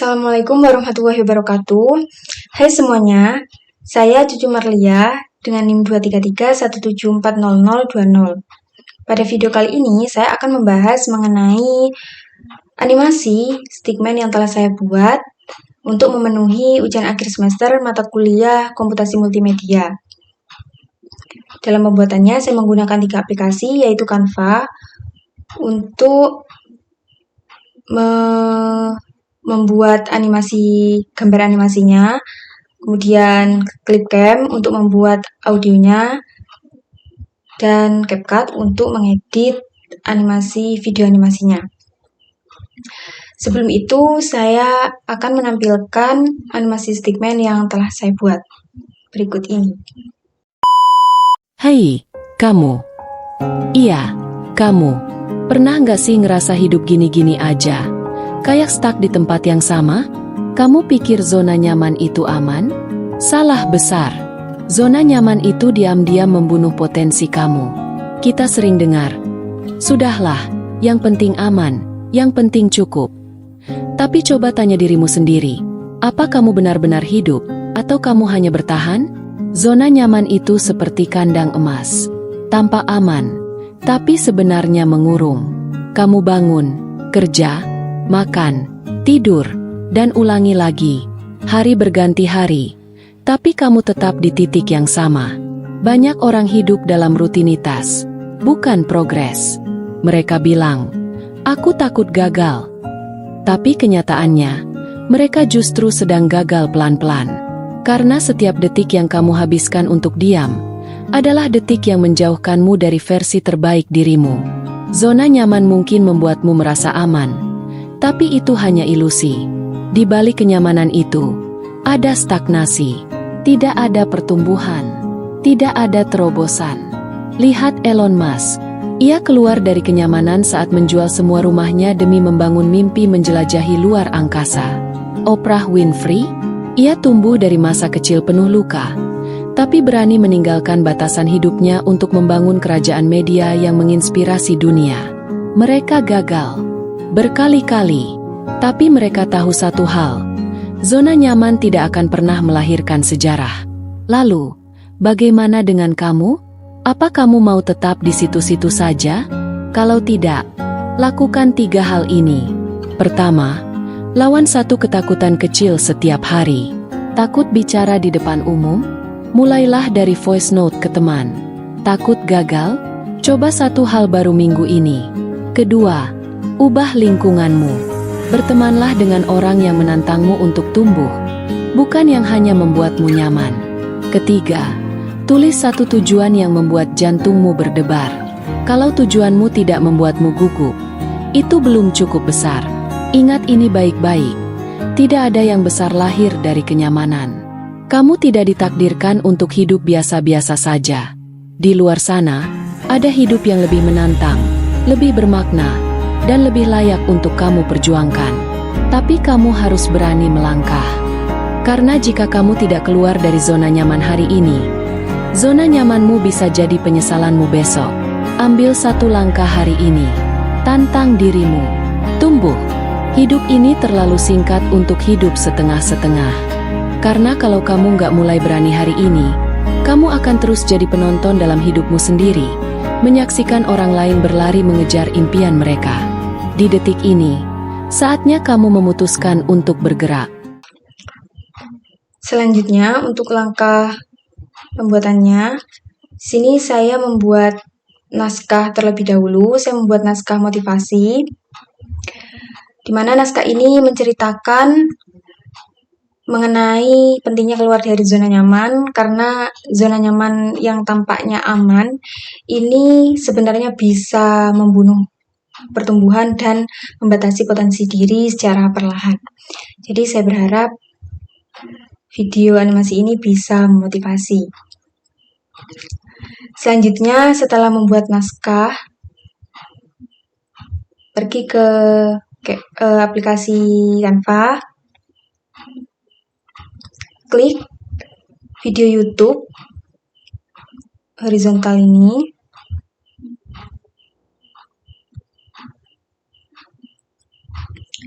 Assalamualaikum warahmatullahi wabarakatuh. Hai semuanya, saya Cucu Marlia dengan NIM 23317400020. Pada video kali ini, saya akan membahas mengenai animasi stickman yang telah saya buat untuk memenuhi ujian akhir semester mata kuliah komputasi multimedia. Dalam pembuatannya, saya menggunakan 3 aplikasi, yaitu Canva untuk membuat gambar animasinya, kemudian Clipcam untuk membuat audionya, dan CapCut untuk mengedit video animasinya. Sebelum itu, saya akan menampilkan animasi stickman yang telah saya buat berikut ini. Hai, kamu. Iya, kamu. Pernah nggak sih ngerasa hidup gini-gini aja? Kayak stuck di tempat yang sama? Kamu pikir zona nyaman itu aman? Salah besar. Zona nyaman itu diam-diam membunuh potensi kamu. Kita sering dengar, "Sudahlah, yang penting aman, yang penting cukup." Tapi coba tanya dirimu sendiri, apa kamu benar-benar hidup, atau kamu hanya bertahan? Zona nyaman itu seperti kandang emas. Tampak aman, tapi sebenarnya mengurung. Kamu bangun, kerja, makan, tidur, dan ulangi lagi. Hari berganti hari, tapi kamu tetap di titik yang sama. Banyak orang hidup dalam rutinitas, bukan progres. Mereka bilang, "Aku takut gagal." Tapi kenyataannya, mereka justru sedang gagal pelan-pelan. Karena setiap detik yang kamu habiskan untuk diam, adalah detik yang menjauhkanmu dari versi terbaik dirimu. Zona nyaman mungkin membuatmu merasa aman, tapi itu hanya ilusi. Di balik kenyamanan itu, ada stagnasi, tidak ada pertumbuhan, tidak ada terobosan. Lihat Elon Musk. Ia keluar dari kenyamanan saat menjual semua rumahnya demi membangun mimpi menjelajahi luar angkasa. Oprah Winfrey, ia tumbuh dari masa kecil penuh luka, tapi berani meninggalkan batasan hidupnya untuk membangun kerajaan media yang menginspirasi dunia. Mereka gagal berkali-kali, tapi mereka tahu satu hal, zona nyaman tidak akan pernah melahirkan sejarah. Lalu, bagaimana dengan kamu? Apa kamu mau tetap di situ-situ saja? Kalau tidak, lakukan 3 hal ini. Pertama, lawan satu ketakutan kecil setiap hari. Takut bicara di depan umum? Mulailah dari voice note ke teman. Takut gagal? Coba 1 hal baru minggu ini. Kedua, ubah lingkunganmu. Bertemanlah dengan orang yang menantangmu untuk tumbuh, bukan yang hanya membuatmu nyaman. Ketiga, tulis 1 tujuan yang membuat jantungmu berdebar. Kalau tujuanmu tidak membuatmu gugup, itu belum cukup besar. Ingat ini baik-baik, tidak ada yang besar lahir dari kenyamanan. Kamu tidak ditakdirkan untuk hidup biasa-biasa saja. Di luar sana, ada hidup yang lebih menantang, lebih bermakna, dan lebih layak untuk kamu perjuangkan. Tapi kamu harus berani melangkah. Karena jika kamu tidak keluar dari zona nyaman hari ini, zona nyamanmu bisa jadi penyesalanmu besok. Ambil 1 langkah hari ini. Tantang dirimu. Tumbuh. Hidup ini terlalu singkat untuk hidup setengah-setengah. Karena kalau kamu nggak mulai berani hari ini, kamu akan terus jadi penonton dalam hidupmu sendiri, menyaksikan orang lain berlari mengejar impian mereka. Di detik ini, saatnya kamu memutuskan untuk bergerak. Selanjutnya, untuk langkah pembuatannya, sini saya membuat naskah terlebih dahulu. Saya membuat naskah motivasi, di mana naskah ini menceritakan mengenai pentingnya keluar dari zona nyaman, karena zona nyaman yang tampaknya aman ini sebenarnya bisa membunuh pertumbuhan dan membatasi potensi diri secara perlahan. Jadi saya berharap video animasi ini bisa memotivasi. Selanjutnya, setelah membuat naskah, pergi ke aplikasi Canva, klik video YouTube horizontal ini,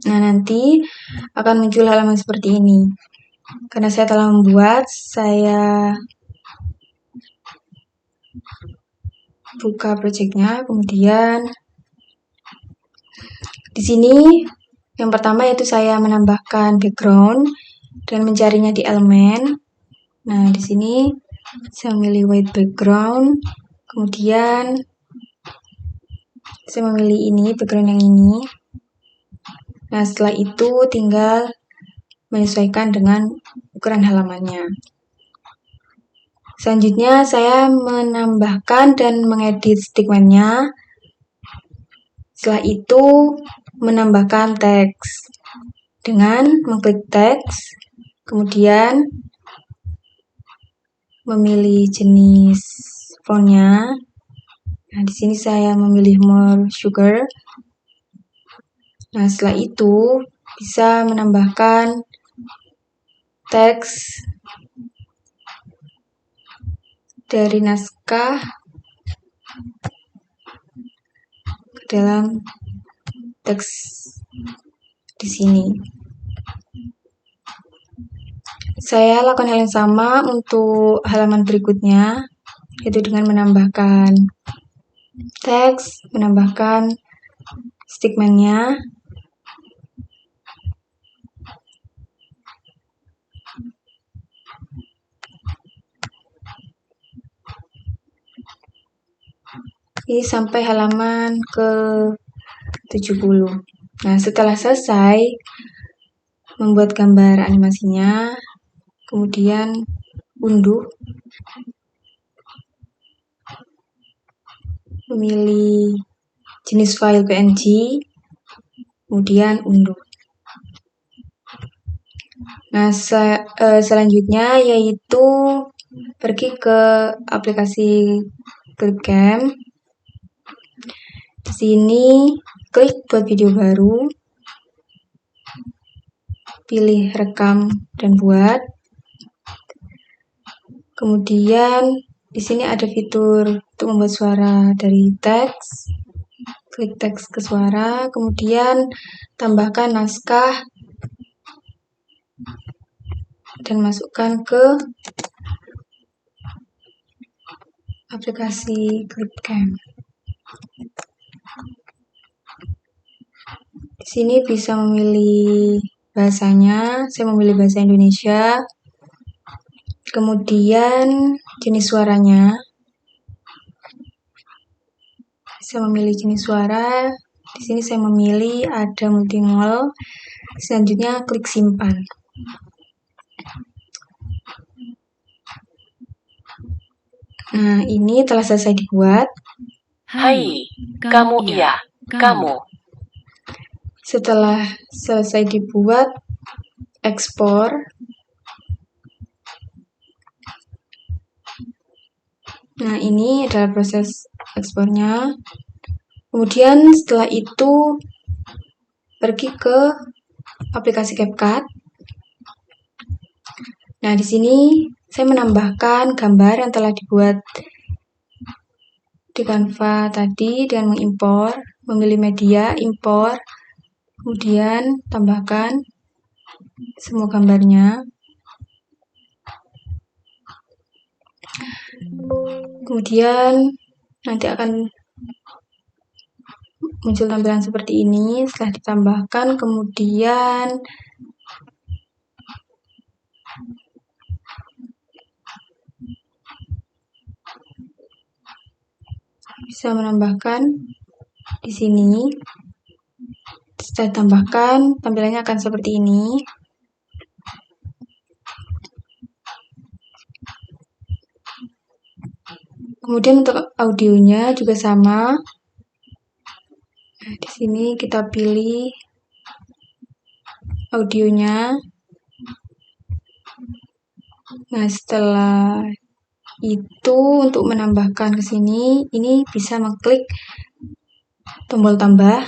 Nah, nanti akan muncul halaman seperti ini. Karena saya telah membuat, saya buka projectnya, kemudian di sini yang pertama yaitu saya menambahkan background dan mencarinya di elemen. Nah, di sini saya memilih white background, kemudian saya memilih ini, background yang ini. Nah, setelah itu tinggal menyesuaikan dengan ukuran halamannya. Selanjutnya saya menambahkan dan mengedit stickman-nya. Setelah itu menambahkan teks dengan mengklik teks, kemudian memilih jenis fontnya. Nah, di sini saya memilih more sugar. Nah, setelah itu bisa menambahkan teks dari naskah ke dalam teks di sini. Saya lakukan hal yang sama untuk halaman berikutnya, yaitu dengan menambahkan teks, menambahkan stickman-nya. Ini sampai halaman ke 70. Nah, setelah selesai membuat gambar animasinya, kemudian unduh, memilih jenis file PNG, kemudian unduh. Nah, selanjutnya yaitu pergi ke aplikasi Clipcam. Di sini klik buat video baru, pilih rekam dan buat. Kemudian di sini ada fitur untuk membuat suara dari teks. Klik teks ke suara, kemudian tambahkan naskah dan masukkan ke aplikasi Clipcam. Di sini bisa memilih bahasanya, saya memilih bahasa Indonesia. Kemudian jenis suaranya, saya memilih jenis suara. Di sini saya memilih ada multimol. Selanjutnya klik simpan. Nah, ini telah selesai dibuat. Hai, kamu iya, kamu. Setelah selesai dibuat, ekspor. Nah, ini adalah proses ekspornya. Kemudian setelah itu pergi ke aplikasi CapCut. Nah, di sini saya menambahkan gambar yang telah dibuat di Canva tadi dengan mengimpor, memilih media, impor, kemudian tambahkan semua gambarnya. Kemudian nanti akan muncul tampilan seperti ini. Setelah ditambahkan, kemudian bisa menambahkan di sini. Setelah ditambahkan, tampilannya akan seperti ini. Kemudian untuk audionya juga sama. Nah, di sini kita pilih audionya. Nah, setelah itu untuk menambahkan ke sini, ini bisa mengklik tombol tambah.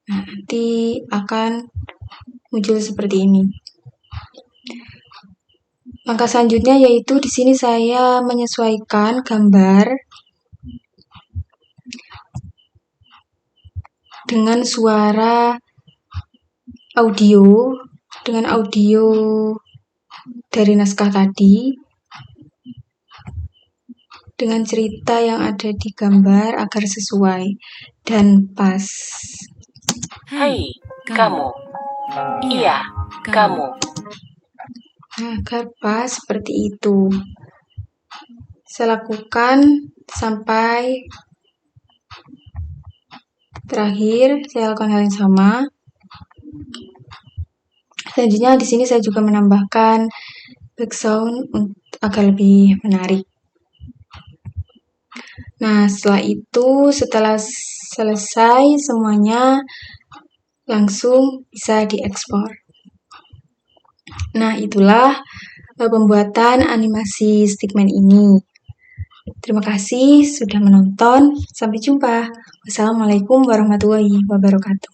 Nah, nanti akan muncul seperti ini. Langkah selanjutnya yaitu di sini saya menyesuaikan gambar dengan suara audio dengan audio dari naskah tadi dengan cerita yang ada di gambar agar sesuai dan pas. Hei, kamu. Iya, kamu. Agar pas seperti itu. Saya lakukan sampai terakhir, saya lakukan hal yang sama. Selanjutnya di sini saya juga menambahkan background agar lebih menarik. Nah, setelah selesai semuanya, langsung bisa diekspor. Nah, itulah pembuatan animasi stickman ini. Terima kasih sudah menonton. Sampai jumpa. Wassalamualaikum warahmatullahi wabarakatuh.